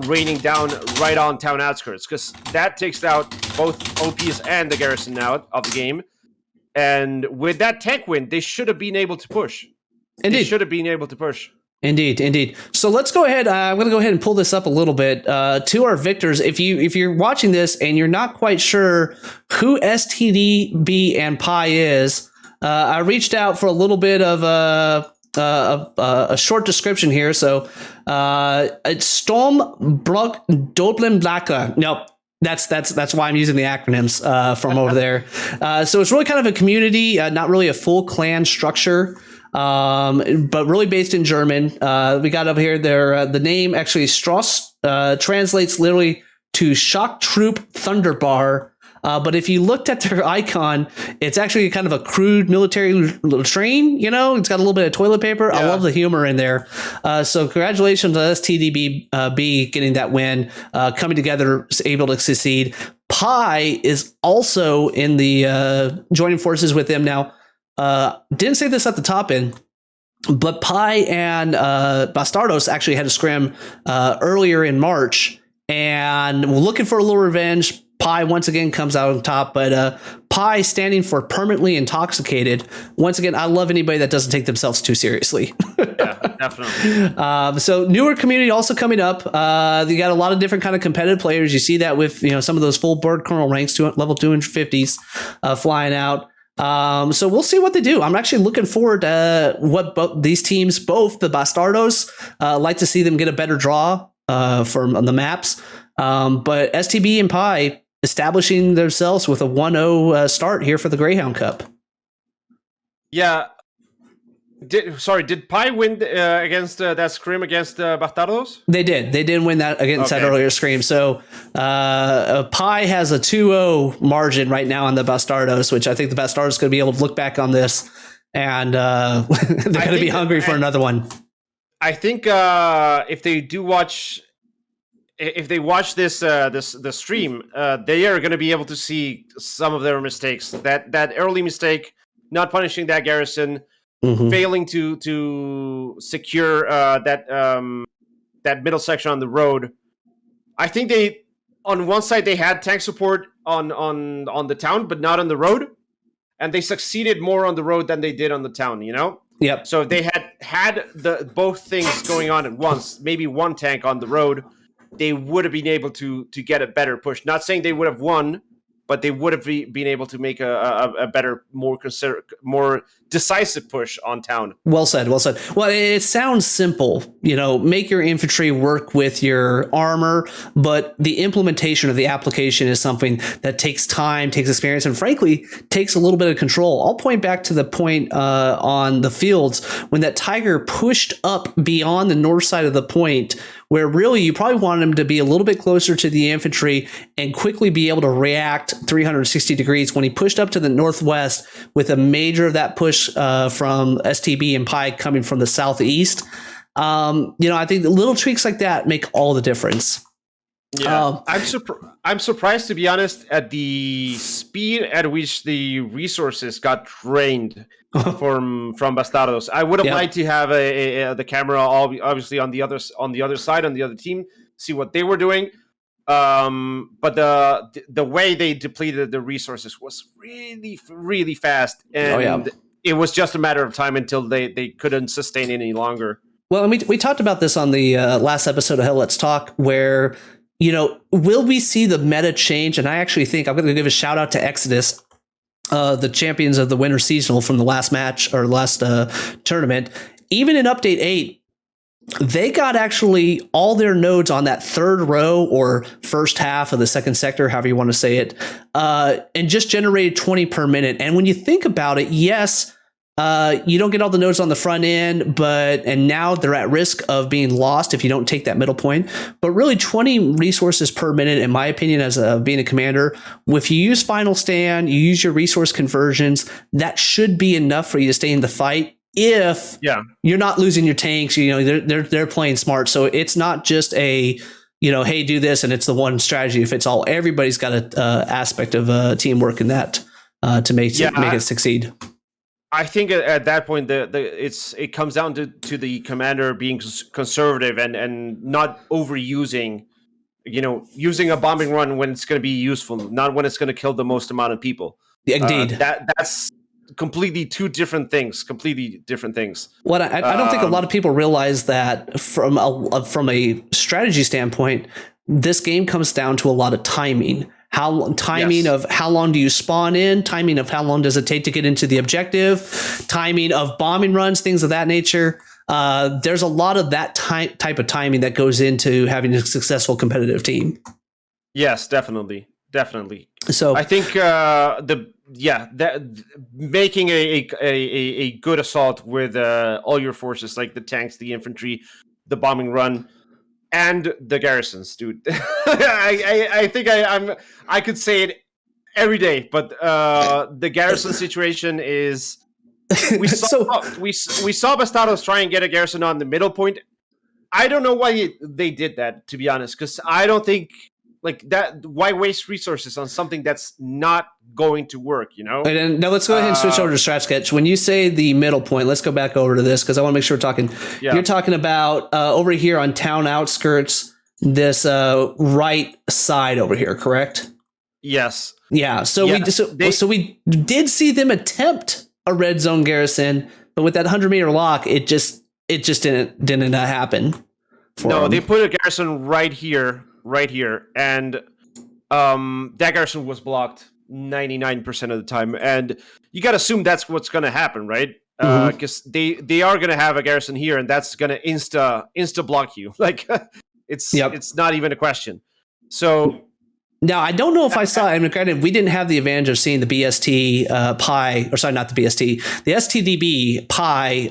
raining down right on town outskirts, because that takes out both OPs and the garrison out of the game. And with that tank win, they should have been able to push. Indeed. They should have been able to push. Indeed. So let's go ahead. I'm going to go ahead and pull this up a little bit to our victors. If you're watching this and you're not quite sure who StDb and Pi is, I reached out for a little bit of a short description here. So it's Stoßtrupp Donnerbalken. Nope. That's why I'm using the acronyms from over there. So it's really kind of a community, not really a full clan structure, but really based in German. We got over here the name actually Strauss translates literally to Stoßtrupp Donnerbalken. But if you looked at their icon, it's actually kind of a crude military latrine. You know, it's got a little bit of toilet paper. Yeah. I love the humor in there. So congratulations to StDb getting that win, coming together, able to succeed. Pi is also in the joining forces with them now. Didn't say this at the top end, but Pi and Bastardos actually had a scrim earlier in March, and we're looking for a little revenge. Pi once again comes out on top, but Pi standing for Permanently Intoxicated. Once again, I love anybody that doesn't take themselves too seriously. Yeah, definitely. So newer community also coming up. You got a lot of different kind of competitive players. You see that with some of those full bird colonel ranks, level 250s flying out. So we'll see what they do. I'm actually looking forward to what these teams, both the Bastardos, like to see them get a better draw from the maps. But STB and Pi establishing themselves with a 1-0 start here for the Greyhound Cup. Yeah. Did Pi win against that scrim against Bastardos? They did. They did win that against that earlier scrim. So Pi has a 2-0 margin right now on the Bastardos, which I think the Bastardos are going to be able to look back on this, and they're going to be hungry for another one. I think if they do watch... If they watch this the stream, they are going to be able to see some of their mistakes. That early mistake, not punishing that garrison, failing to secure that middle section on the road. I think they, on one side, they had tank support on the town, but not on the road, and they succeeded more on the road than they did on the town. Yep. So if they had the both things going on at once, maybe one tank on the road, they would have been able to get a better push. Not saying they would have won, but they would have been able to make a better, more decisive push on town. Well said. Well said. Well, it sounds simple, make your infantry work with your armor, but the implementation of the application is something that takes time, takes experience, and frankly, takes a little bit of control. I'll point back to the point on the fields when that Tiger pushed up beyond the north side of the point, where really you probably wanted him to be a little bit closer to the infantry and quickly be able to react 360 degrees. When he pushed up to the northwest with a major of that push from STB and Pi coming from the southeast, I think the little tweaks like that make all the difference. Yeah, Um, I'm surprised, to be honest, at the speed at which the resources got drained from Bastardos. I would have Yep. liked to have the camera obviously on the other side, on the other team, see what they were doing. But the way they depleted the resources was really really fast, Oh yeah. and it was just a matter of time until they couldn't sustain it any longer. Well, and we talked about this on the last episode of Hell Let's Talk, where, will we see the meta change? And I actually think I'm going to give a shout out to Exodus, the champions of the winter seasonal from the last match or last tournament. Even in update 8, they got actually all their nodes on that third row or first half of the second sector, however you want to say it, and just generated 20 per minute. And when you think about it, yes, you don't get all the nodes on the front end, and now they're at risk of being lost if you don't take that middle point. But really, 20 resources per minute, in my opinion, as being a commander, if you use Final Stand, you use your resource conversions, that should be enough for you to stay in the fight. If you're not losing your tanks, they're playing smart. So it's not just a, hey, do this and it's the one strategy fits all. Everybody's got an aspect of teamwork in that to make it succeed. I think at that point it comes down to the commander being conservative and not overusing, using a bombing run when it's going to be useful, not when it's going to kill the most amount of people. Indeed, that's completely two different things. Completely different things. What I don't think a lot of people realize that from a strategy standpoint, this game comes down to a lot of timing. Of how long do you spawn in, timing of how long does it take to get into the objective, timing of bombing runs, things of that nature. There's a lot of that type of timing that goes into having a successful competitive team. Yes, definitely. So I think making a good assault with all your forces, like the tanks, the infantry, the bombing run, and the garrisons, dude. I think I could say it every day, but the garrison situation is we saw Bastardos try and get a garrison on the middle point. I don't know why they did that, to be honest, because I don't think that. Why waste resources on something that's not going to work? And then now let's go ahead and switch over to Strat Sketch. When you say the middle point, let's go back over to this because I want to make sure we're talking. Yeah. You're talking about over here on town outskirts, this right side over here, correct? Yes. Yeah. So we did see them attempt a red zone garrison, but with that 100-meter lock, it just didn't happen. They put a garrison right here, and that garrison was blocked 99% of the time, and you got to assume that's what's going to happen, right? Because they are going to have a garrison here, and that's going to insta block you. It's not even a question. So now I don't know if I saw. I mean, granted, we didn't have the advantage of seeing the BST pie, or sorry, not the BST, the StDb pie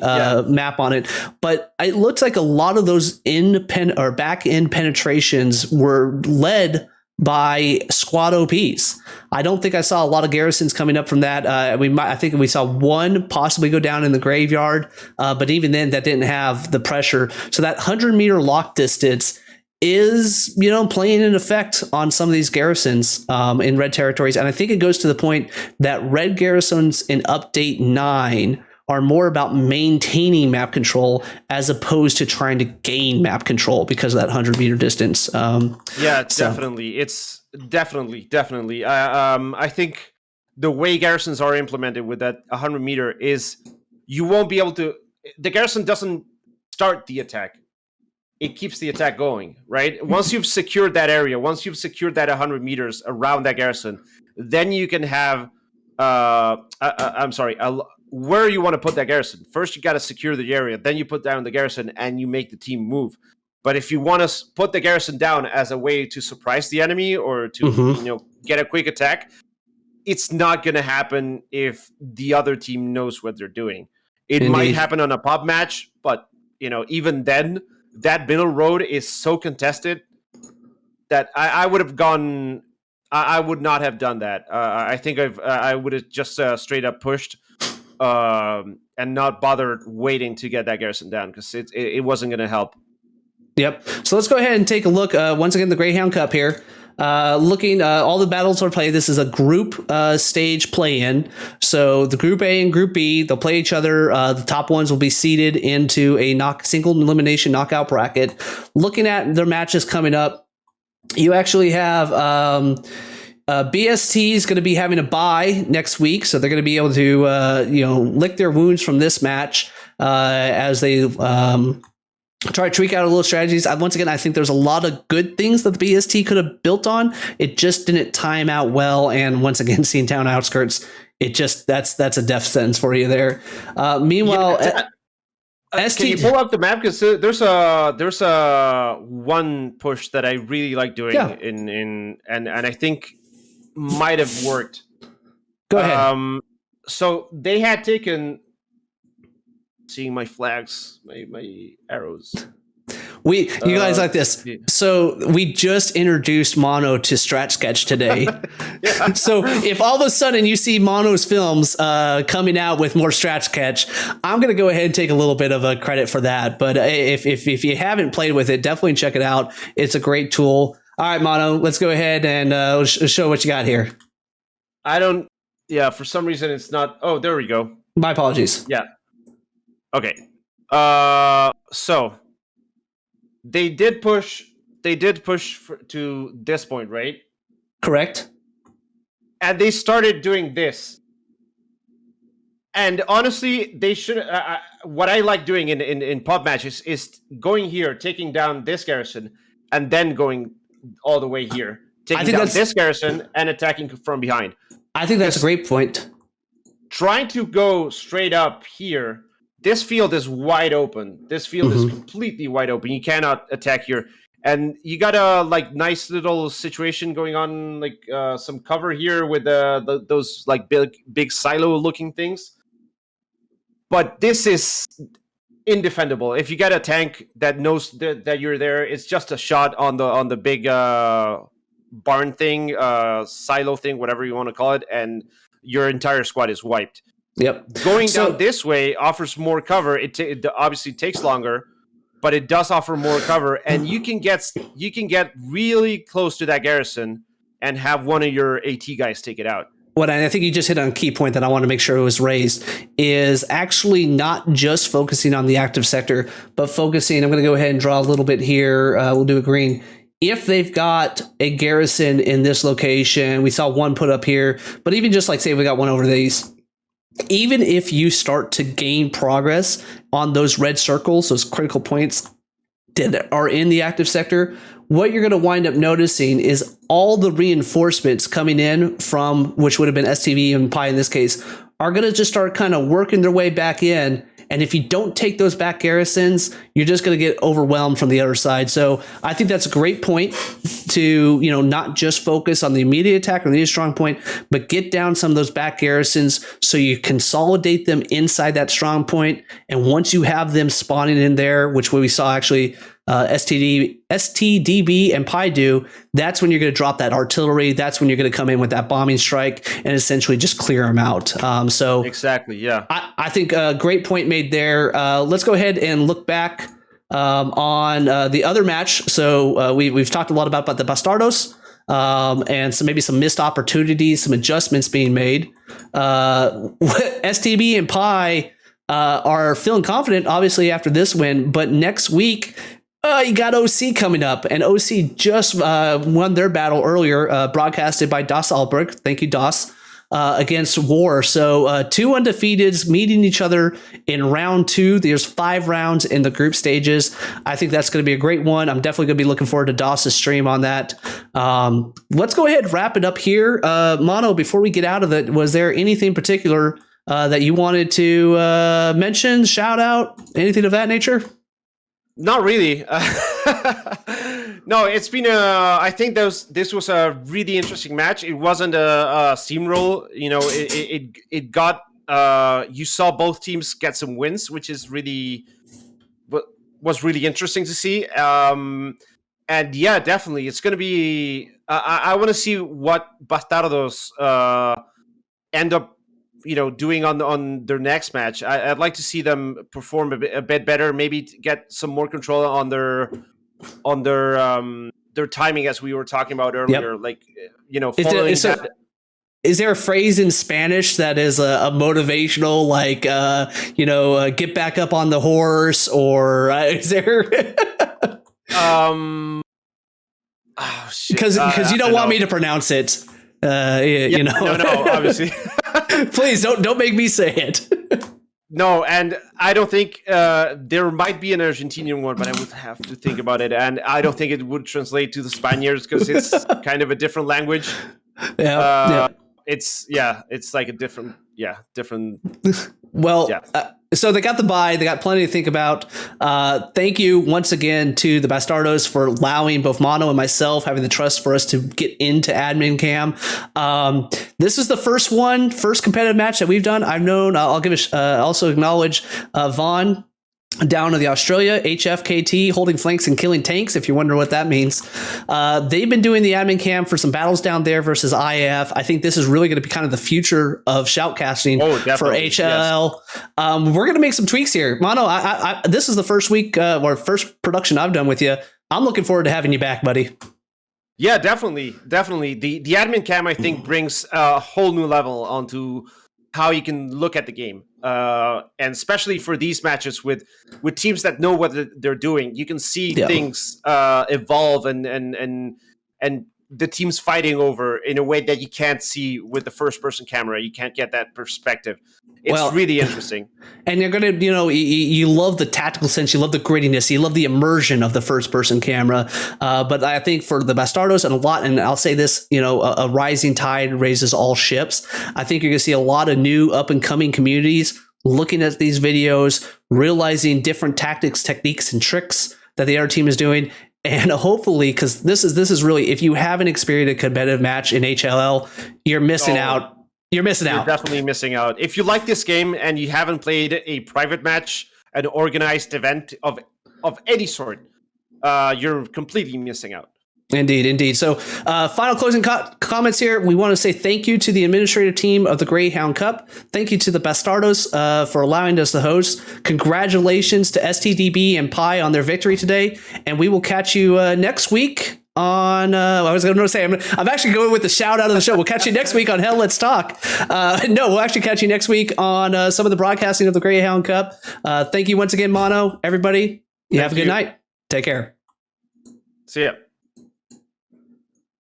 map on it, but it looks like a lot of those back end penetrations were led by squad OPs. I don't think I saw a lot of garrisons coming up from that. I think we saw one possibly go down in the graveyard, but even then, that didn't have the pressure. So that 100-meter lock distance is playing an effect on some of these garrisons in red territories, and I think it goes to the point that red garrisons in update 9 are more about maintaining map control as opposed to trying to gain map control because of that 100-meter distance. Definitely. It's definitely. I think the way garrisons are implemented with that 100-meter is you won't be able to. The garrison doesn't start the attack. It keeps the attack going, right? Once you've secured that area, once you've secured that 100 meters around that garrison, then you can have, where you want to put that garrison. First, you got to secure the area. Then you put down the garrison and you make the team move. But if you want to put the garrison down as a way to surprise the enemy or to get a quick attack, it's not going to happen if the other team knows what they're doing. It might happen on a pub match, but even then, that middle road is so contested that I would have gone. I would not have done that. I think I would have just straight up pushed and not bothered waiting to get that garrison down because it wasn't going to help. Yep. So let's go ahead and take a look. Once again, the Greyhound Cup here. Looking, all the battles are played. This is a group stage play-in. So the Group A and Group B, they'll play each other. The top ones will be seeded into a single elimination knockout bracket. Looking at their matches coming up, you actually have BST is going to be having a bye next week, so they're going to be able to lick their wounds from this match as they try to tweak out a little strategies. Once again, I think there's a lot of good things that the BST could have built on. It just didn't time out well. And once again, seeing Town Outskirts, it just that's a death sentence for you there. Meanwhile, can you pull up the map? Because there's a one push that I really like doing and I think might have worked. Go ahead. So they had taken. Seeing my flags, my arrows. You guys like this. Yeah. So we just introduced Mono to Strat Sketch today. Yeah. So if all of a sudden you see Mono's films coming out with more Strat Sketch, I'm going to go ahead and take a little bit of a credit for that. But if you haven't played with it, definitely check it out. It's a great tool. All right, Mono, let's go ahead and show what you got here. For some reason it's not. Oh, there we go. My apologies. Yeah. Okay. So they did push to this point, right? Correct. And they started doing this. And honestly, they should. What I like doing in pub matches is going here, taking down this garrison, and then going all the way here, taking down this garrison and attacking from behind. I think that's a great point. Trying to go straight up here. This field is wide open. This field is completely wide open. You cannot attack here. And you got a nice little situation going on, some cover here with those big silo looking things. But this is indefendable. If you get a tank that knows that you're there, it's just a shot on the big barn thing, silo thing, whatever you want to call it, and your entire squad is wiped. Yep. Going down this way offers more cover. It obviously takes longer, but it does offer more cover, and you can get really close to that garrison and have one of your AT guys take it out. What I think you just hit on a key point that I want to make sure it was raised is actually not just focusing on the active sector, but focusing. I'm going to go ahead and draw a little bit here. We'll do a green. If they've got a garrison in this location, we saw one put up here, but even just say we got one over these. Even if you start to gain progress on those red circles, those critical points that are in the active sector, what you're going to wind up noticing is all the reinforcements coming in from, which would have been STB and Pi in this case, are going to just start kind of working their way back in. And if you don't take those back garrisons, you're just going to get overwhelmed from the other side. So I think that's a great point to, not just focus on the immediate attack or the strong point, but get down some of those back garrisons so you consolidate them inside that strong point. And once you have them spawning in there, which we saw actually StDb and Pi do, that's when you're going to drop that artillery. That's when you're going to come in with that bombing strike and essentially just clear them out. So exactly, yeah. I think a great point made there. Let's go ahead and look back on the other match. So we've talked a lot about the Bastardos and maybe some missed opportunities, some adjustments being made. STB and Pi are feeling confident, obviously, after this win. But next week, you got OC coming up, and OC just won their battle earlier, broadcasted by Das Alberg. Thank you, Das. Against War. So 2 undefeateds meeting each other in round 2. There's 5 rounds in the group stages. I think that's going to be a great one. I'm definitely going to be looking forward to Doss's stream on that. Let's go ahead and wrap it up here. Mono, before we get out of it, was there anything particular that you wanted to mention, shout out, anything of that nature? Not really. No, it's been I think this was a really interesting match. It wasn't a steamroll. It got. You saw both teams get some wins, which is was really interesting to see. And yeah, definitely, it's going to be. I want to see what Bastardos end up doing on their next match. I'd like to see them perform a bit better, maybe to get some more control on their their timing, as we were talking about earlier. Yep. Like, following that. Is there a phrase in Spanish that is a motivational, like, get back up on the horse, or is there? Because you don't want me to pronounce it. No, obviously. Please don't make me say it. No, and I don't think there might be an Argentinian one, but I would have to think about it, and I don't think it would translate to the Spaniards because it's kind of a different language. Yeah. It's like a different. Well, so they got the bye. They got plenty to think about. Thank you once again to the Bastardos for allowing both Mono and myself having the trust for us to get into admin cam. This is the first competitive match that we've done. I'll give also acknowledge Vaughn down in the Australia, HFKT, holding flanks and killing tanks, if you're wondering what that means. They've been doing the admin cam for some battles down there versus IF. I think this is really going to be kind of the future of shoutcasting for HLL. Yes. We're going to make some tweaks here. Mono, this is the first week or first production I've done with you. I'm looking forward to having you back, buddy. Yeah, definitely. The admin cam, I think, brings a whole new level onto how you can look at the game. And especially for these matches with teams that know what they're doing, you can see things evolve and the teams fighting over in a way that you can't see with the first person camera. You can't get that perspective. It's really interesting. And you're going to, you love the tactical sense. You love the grittiness. You love the immersion of the first person camera. But I think for the Bastardos and I'll say this, a rising tide raises all ships. I think you're going to see a lot of new up and coming communities looking at these videos, realizing different tactics, techniques, and tricks that the other team is doing. And hopefully, because this is really, if you haven't experienced a competitive match in HLL, you're missing out. You're definitely missing out. If you like this game and you haven't played a private match, an organized event of any sort, you're completely missing out. Indeed. So final closing comments here. We want to say thank you to the administrative team of the Greyhound Cup. Thank you to the Bastardos for allowing us to host. Congratulations to StDb and Pi on their victory today. And we will catch you next week on, I was going to say, I'm actually going with the shout out of the show. We'll catch you next week on Hell Let's Talk. We'll actually catch you next week on some of the broadcasting of the Greyhound Cup. Thank you once again, Mono. Everybody, have a good night. Take care. See ya.